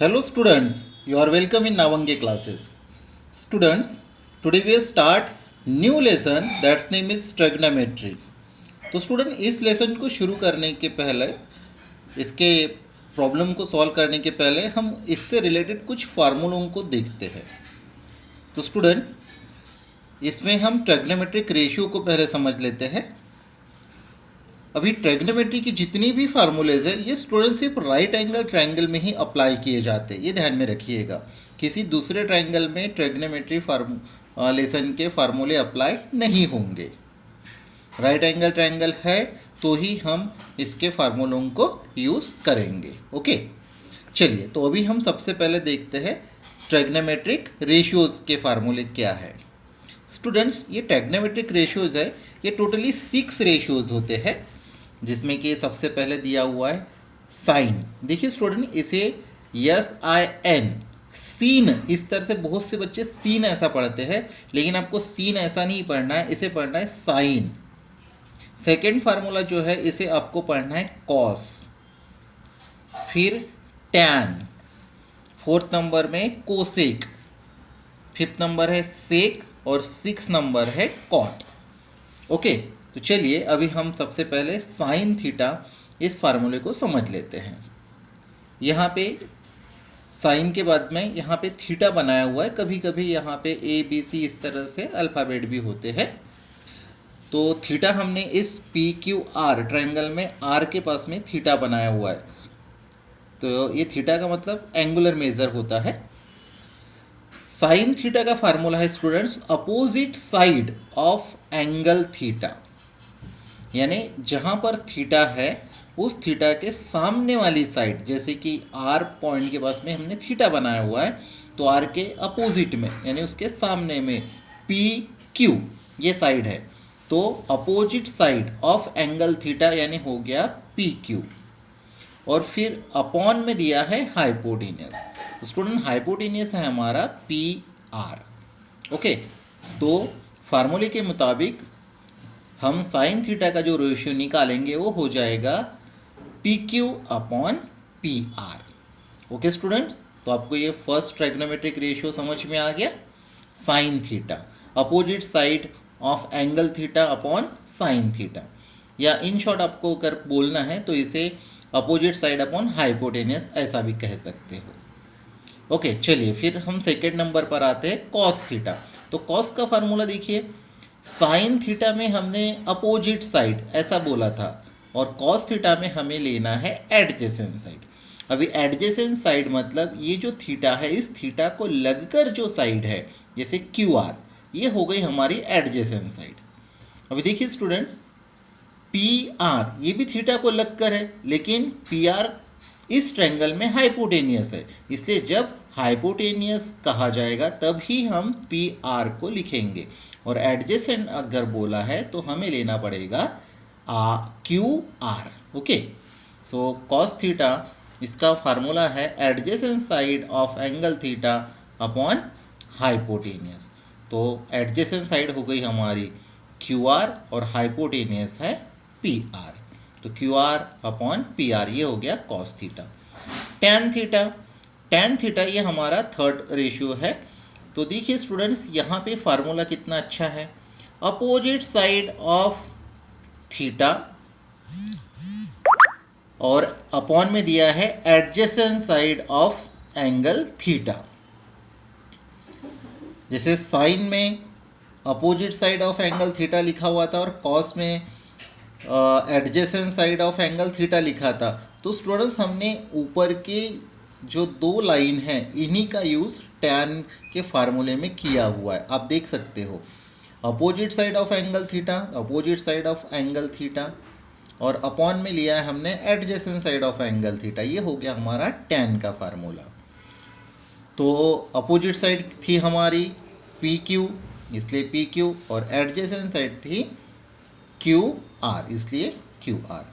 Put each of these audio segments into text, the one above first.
Hello students, you are welcome in Navange classes. Students, today we start new lesson that's name is trigonometry. तो student इस lesson को शुरू करने के पहले इसके प्रॉब्लम को सॉल्व करने के पहले हम इससे रिलेटेड कुछ फार्मूलों को देखते हैं। तो स्टूडेंट इसमें हम ट्रिग्नोमेट्रिक रेशियो को पहले समझ लेते हैं। अभी ट्रिग्नोमेट्री की जितनी भी फार्मूलेज है ये स्टूडेंट सिर्फ राइट एंगल ट्रायंगल में ही अप्लाई किए जाते हैं, ये ध्यान में रखिएगा। किसी दूसरे ट्रायंगल में ट्रिग्नोमेट्री लेसन के फार्मूले अप्लाई नहीं होंगे। राइट एंगल ट्रायंगल है तो ही हम इसके फार्मूलों को यूज़ करेंगे। ओके, चलिए तो अभी हम सबसे पहले देखते हैं ट्रिग्नोमेट्रिक रेशियोज़ के फार्मूले क्या है। स्टूडेंट्स ये ट्रिग्नोमेट्रिक रेशियोज़ है, ये टोटली 6 रेशियोज़ होते हैं, जिसमें कि सबसे पहले दिया हुआ है साइन। देखिए स्टूडेंट इसे SIN सीन, इस तरह से बहुत से बच्चे सीन ऐसा पढ़ते हैं, लेकिन आपको सीन ऐसा नहीं पढ़ना है, इसे पढ़ना है साइन। सेकेंड फार्मूला जो है इसे आपको पढ़ना है कॉस, फिर टैन, फोर्थ नंबर में कोसेक, फिफ्थ नंबर है सेक और 6 नंबर है कॉट। ओके, तो चलिए अभी हम सबसे पहले साइन थीटा इस फार्मूले को समझ लेते हैं। यहाँ पे साइन के बाद में यहाँ पे थीटा बनाया हुआ है, कभी कभी यहाँ पे ABC इस तरह से अल्फ़ाबेट भी होते हैं। तो थीटा हमने इस PQR ट्रायंगल में R के पास में थीटा बनाया हुआ है, तो ये थीटा का मतलब एंगुलर मेजर होता है। साइन थीटा का फार्मूला है students opposite side of angle theta, यानी जहाँ पर थीटा है उस थीटा के सामने वाली साइड, जैसे कि R पॉइंट के पास में हमने थीटा बनाया हुआ है, तो R के अपोजिट में यानी उसके सामने में PQ ये साइड है, तो opposite side of angle theta यानी हो गया PQ। और फिर अपॉन में दिया है हाइपोटेनियस, स्टूडेंट हाइपोटेनियस है हमारा PR। ओके, तो फार्मूले के मुताबिक हम साइन थीटा का जो रेशियो निकालेंगे वो हो जाएगा PQ upon PR। Okay student, तो आपको ये फर्स्ट ट्रिग्नोमेट्रिक रेशियो समझ में आ गया। Sine theta opposite side of angle theta upon sine theta, या इन शॉर्ट आपको अगर बोलना है तो इसे अपोजिट साइड अपॉन हाइपोटेनियस ऐसा भी कह सकते हो। ओके, चलिए फिर हम सेकेंड नंबर पर आते हैं कॉस थीटा। तो कॉस का फार्मूला देखिए, साइन थीटा में हमने अपोजिट साइड ऐसा बोला था और कॉस थीटा में हमें लेना है एडजेसेंट साइड। अभी एडजेसेंट साइड मतलब ये जो थीटा है इस थीटा को लगकर जो साइड है, जैसे QR, ये हो गई हमारी एडजेसेंट साइड। अभी देखिए स्टूडेंट्स PR ये भी थीटा को लगकर है, लेकिन PR इस ट्रायंगल में हाइपोटेनियस है, इसलिए जब हाइपोटेनियस कहा जाएगा तब ही हम PR को लिखेंगे। और एडजेसेंट अगर बोला है तो हमें लेना पड़ेगा QR। Okay, so cos theta इसका फार्मूला है adjacent side of angle theta upon hypotenuse. तो एडजेसेंट साइड हो गई हमारी QR और हाइपोटेनियस है PR, तो QR अपॉन PR ये हो गया cos theta. Tan theta, tan theta ये हमारा थर्ड रेशियो है। तो देखिए स्टूडेंट्स यहाँ पे फार्मूला कितना अच्छा है, अपोजिट साइड ऑफ थीटा और अपॉन में दिया है adjacent side of angle theta. जैसे साइन में opposite side of angle theta लिखा हुआ था और कॉस में adjacent side of angle theta लिखा था, तो स्टूडेंट्स हमने ऊपर के जो 2 लाइन है इन्हीं का यूज़ टैन के फार्मूले में किया हुआ है। आप देख सकते हो opposite side of angle theta, opposite side of angle theta, और अपॉन में लिया है हमने adjacent side of angle theta, ये हो गया हमारा टैन का फार्मूला। तो अपोजिट साइड थी हमारी PQ इसलिए PQ, और एडजेसेंट साइड थी QR इसलिए QR।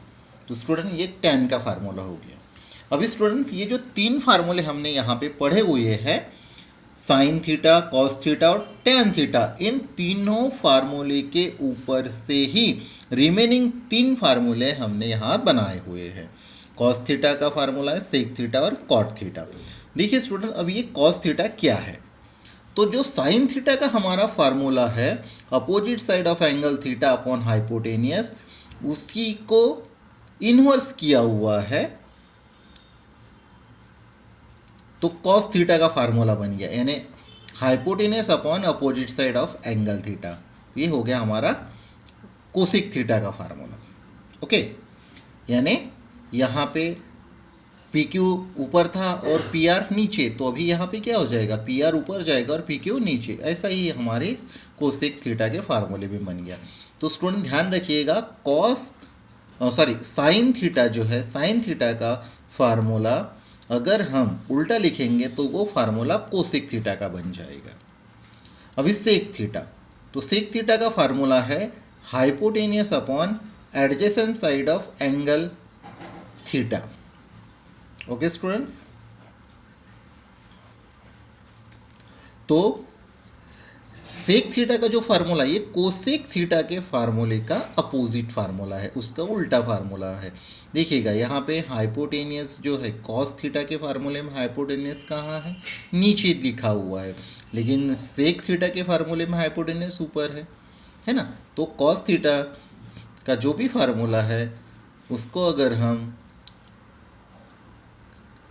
तो स्टूडेंट ये टैन का फार्मूला हो गया। अभी स्टूडेंट्स ये जो 3 फार्मूले हमने यहाँ पे पढ़े हुए हैं, साइन थीटा, कॉस थीटा और टैन थीटा, इन तीनों फार्मूले के ऊपर से ही रिमेनिंग 3 फार्मूले हमने यहाँ बनाए हुए हैं। कॉस थीटा का फार्मूला है सेक थीटा और कॉट थीटा। देखिए स्टूडेंट, अब ये कॉस थीटा क्या है, तो जो साइन थीटा का हमारा फार्मूला है opposite side of angle theta upon hypotenuse, उसी को इन्वर्स किया हुआ है, तो कॉस थीटा का फार्मूला बन गया, यानी hypotenuse upon opposite side of angle theta. ये हो गया हमारा कोसिक थीटा का फार्मूला। ओके, यानी यहाँ पे पी क्यू ऊपर था और पी आर नीचे, तो अभी यहाँ पे क्या हो जाएगा, पी आर ऊपर जाएगा और पी क्यू नीचे। ऐसा ही हमारे कोसेक थीटा के फार्मूले में बन गया। तो स्टूडेंट ध्यान रखिएगा, साइन थीटा जो है, साइन थीटा का फार्मूला अगर हम उल्टा लिखेंगे तो वो फार्मूला कोसेक थीटा का बन जाएगा। अभी सेक थीटा, तो सेक थीटा का फार्मूला है hypotenuse upon adjacent side of angle theta. Okay students, तो सेक थीटा का जो फार्मूला है ये कोसेक थीटा के फार्मूले का अपोजिट फार्मूला है, उसका उल्टा फार्मूला है। देखिएगा यहाँ पे हाइपोटेनियस जो है कॉस थीटा के फार्मूले में हाइपोटेनियस कहाँ है, नीचे लिखा हुआ है, लेकिन सेक थीटा के फार्मूले में हाइपोटेनियस ऊपर है ना। तो कॉस थीटा का जो भी फार्मूला है उसको अगर हम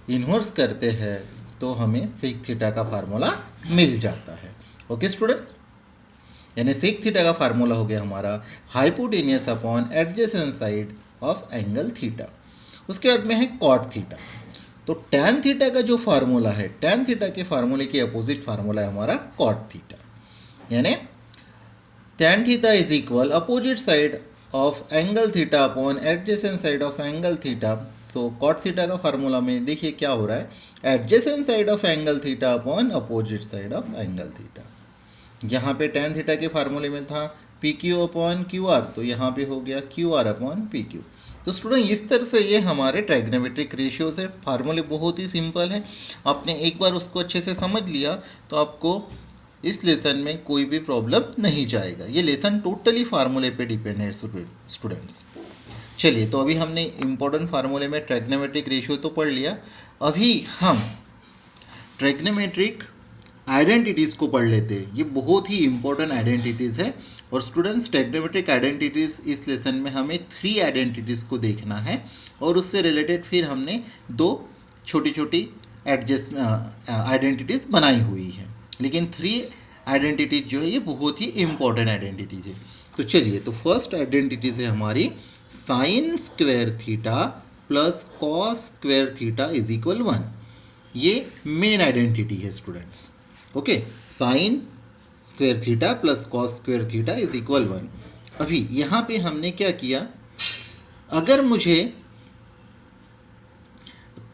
इन्वर्स करते हैं तो हमें सेक थीटा का फार्मूला मिल जाता है। ओके स्टूडेंट, यानी सेक थीटा का फार्मूला हो गया हमारा hypotenuse upon adjacent side of angle theta. उसके बाद में है कॉट थीटा। तो टैन थीटा का जो फार्मूला है, टैन थीटा के फार्मूले के अपोजिट फार्मूला है हमारा कॉट थीटा, यानी tan theta is equal opposite side of angle theta upon adjacent side of angle theta. So cot theta का फार्मूला में देखिए क्या हो रहा है, adjacent side of angle theta upon opposite side of angle theta. यहाँ पे टैन थीटा के फार्मूले में था P Q upon Q R, तो यहाँ पे हो गया Q R upon P Q. तो स्टूडेंट इस तरह से ये हमारे ट्राइग्नोमेट्रिक रेशियोज है। फार्मूले बहुत ही सिंपल है, आपने एक बार उसको अच्छे से समझ लिया तो आपको इस लेसन में कोई भी प्रॉब्लम नहीं जाएगा। ये लेसन टोटली फार्मूले पे डिपेंड है स्टूडेंट्स। चलिए, तो अभी हमने इम्पोर्टेंट फार्मूले में ट्राइग्नोमेट्रिक रेशियो तो पढ़ लिया, अभी हम ट्राइग्नोमेट्रिक आइडेंटिटीज़ को पढ़ लेते हैं। ये बहुत ही इंपॉर्टेंट आइडेंटिटीज़ है और स्टूडेंट्स ट्राइग्नोमेट्रिक आइडेंटिटीज़ इस लेसन में हमें 3 आइडेंटिटीज़ को देखना है और उससे रिलेटेड फिर हमने 2 छोटी छोटी आइडेंटिटीज़ बनाई हुई है, लेकिन 3 आइडेंटिटीज जो है ये बहुत ही इंपॉर्टेंट आइडेंटिटीज है। तो चलिए, तो फर्स्ट आइडेंटिटीज है हमारी sine square theta plus cos square theta is equal 1। ये मेन आइडेंटिटी है students. Okay, sine square theta plus cos square theta is equal 1। अभी यहाँ पे हमने क्या किया, अगर मुझे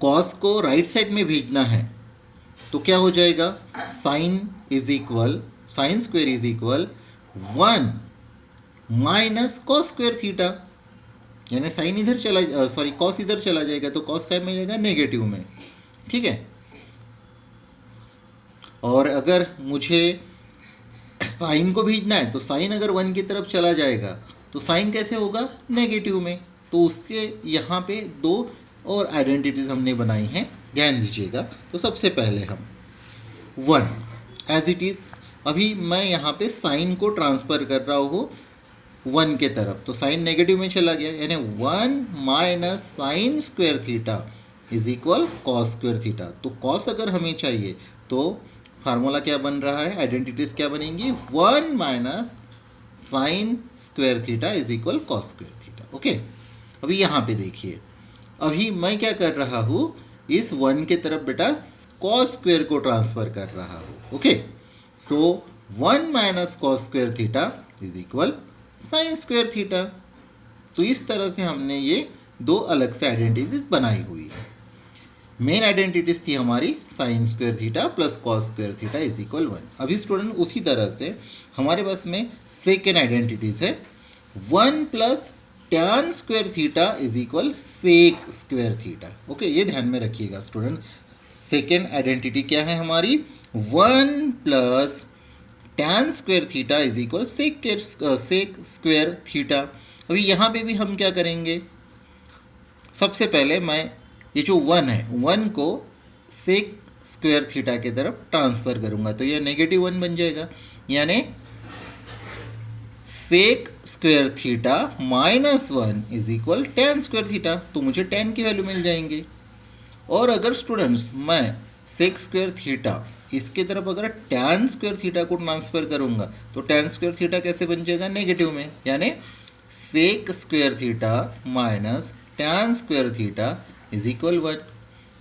कॉस को राइट साइड में भेजना है तो क्या हो जाएगा, sine square is equal 1 minus cos square theta, यानी साइन इधर कॉस इधर चला जाएगा तो कॉस क्या में जाएगा, नेगेटिव में। ठीक है, और अगर मुझे साइन को भेजना है तो साइन अगर 1 की तरफ चला जाएगा तो साइन कैसे होगा, नेगेटिव में। तो उसके यहाँ पे 2 और आइडेंटिटीज हमने बनाई हैं, ध्यान दीजिएगा। तो सबसे पहले हम 1 एज इट इज़, अभी मैं यहाँ पे साइन को ट्रांसफ़र कर रहा हूँ 1 के तरफ, तो साइन नेगेटिव में चला गया, यानी 1 minus sine square theta is equal cos square theta. तो कॉस अगर हमें चाहिए तो फार्मूला क्या बन रहा है, आइडेंटिटीज़ क्या बनेंगी, 1 minus sine square theta is equal cos square theta. Okay, अभी यहाँ पे देखिए, अभी मैं क्या कर रहा हूँ, इस 1 के तरफ बेटा कॉस स्क्वायर को ट्रांसफ़र कर रहा हूँ। Okay, so 1 minus cos square theta is equal sine square theta. तो इस तरह से हमने ये 2 अलग से आइडेंटिटीज बनाई हुई है। मेन आइडेंटिटीज थी हमारी sine square theta plus cos square theta is equal 1। अभी स्टूडेंट उसी तरह से हमारे पास में सेकेंड आइडेंटिटीज है 1 plus tan square theta is equal sec square theta. Okay, ये ध्यान में रखिएगा स्टूडेंट। सेकेंड आइडेंटिटी क्या है हमारी, 1 plus tan square theta is equal sec square theta. अभी यहाँ पे भी हम क्या करेंगे, सबसे पहले मैं ये जो 1 है 1 को सेक स्क्वायर थीटा की तरफ ट्रांसफ़र करूँगा, तो ये -1 बन जाएगा, यानी sec square theta -1 is equal tan square theta, तो मुझे tan की वैल्यू मिल जाएंगे। और अगर स्टूडेंट्स मैं सेक स्क्वायर थीटा इसके तरफ अगर tan स्क्वायर थीटा को ट्रांसफ़र करूँगा तो tan स्क्वायर थीटा कैसे बन जाएगा, नेगेटिव में, यानी sec square theta minus tan square theta is equal 1।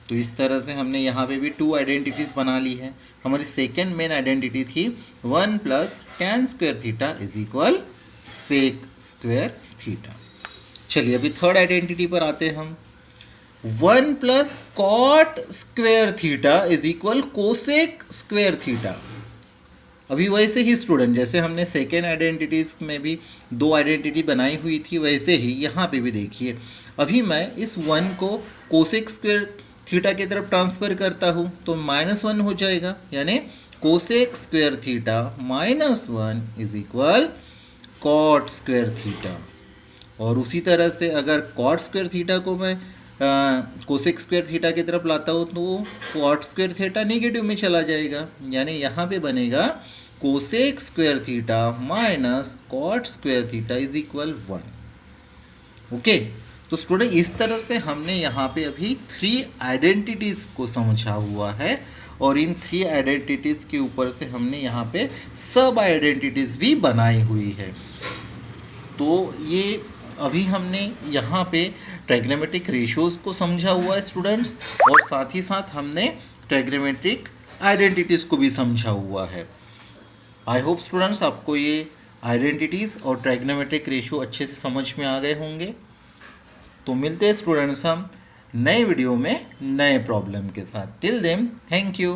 तो इस तरह से हमने यहाँ पे भी 2 आइडेंटिटीज़ बना ली है। हमारी सेकेंड मेन आइडेंटिटी थी 1 plus tan square theta is equal sec square theta. चलिए अभी थर्ड आइडेंटिटी पर आते हैं हम। 1 plus cot square theta is equal cosec square theta. अभी वैसे ही स्टूडेंट जैसे हमने सेकेंड आइडेंटिटीज़ में भी 2 आइडेंटिटी बनाई हुई थी, वैसे ही यहाँ पे भी देखिए, अभी मैं इस 1 को कोसेक स्क्वायर थीटा की तरफ ट्रांसफ़र करता हूँ तो -1 हो जाएगा, यानी cosec square theta -1 is equal cot square theta. और उसी तरह से अगर कॉट स्क्वायर थीटा को मैं कोसेक स्क्वायर थीटा की तरफ लाता हूँ तो कॉट स्क्वायर थीटा नेगेटिव में चला जाएगा, यानी यहाँ पे बनेगा cosec square theta minus cot square theta is equal 1। Okay, तो स्टूडेंट इस तरह से हमने यहाँ पे अभी 3 आइडेंटिटीज़ को समझा हुआ है, और इन 3 आइडेंटिटीज़ के ऊपर से हमने यहाँ पे सब आइडेंटिटीज़ भी बनाई हुई है। तो ये अभी हमने यहाँ पे ट्राइग्नोमेट्रिक रेशियोज़ को समझा हुआ है स्टूडेंट्स, और साथ ही साथ हमने ट्राइग्नोमेट्रिक आइडेंटिटीज़ को भी समझा हुआ है। आई होप स्टूडेंट्स आपको ये आइडेंटिटीज़ और ट्राइग्नोमेट्रिक रेशियो अच्छे से समझ में आ गए होंगे। तो मिलते हैं स्टूडेंट्स हम नए वीडियो में नए प्रॉब्लम के साथ। Till then thank you.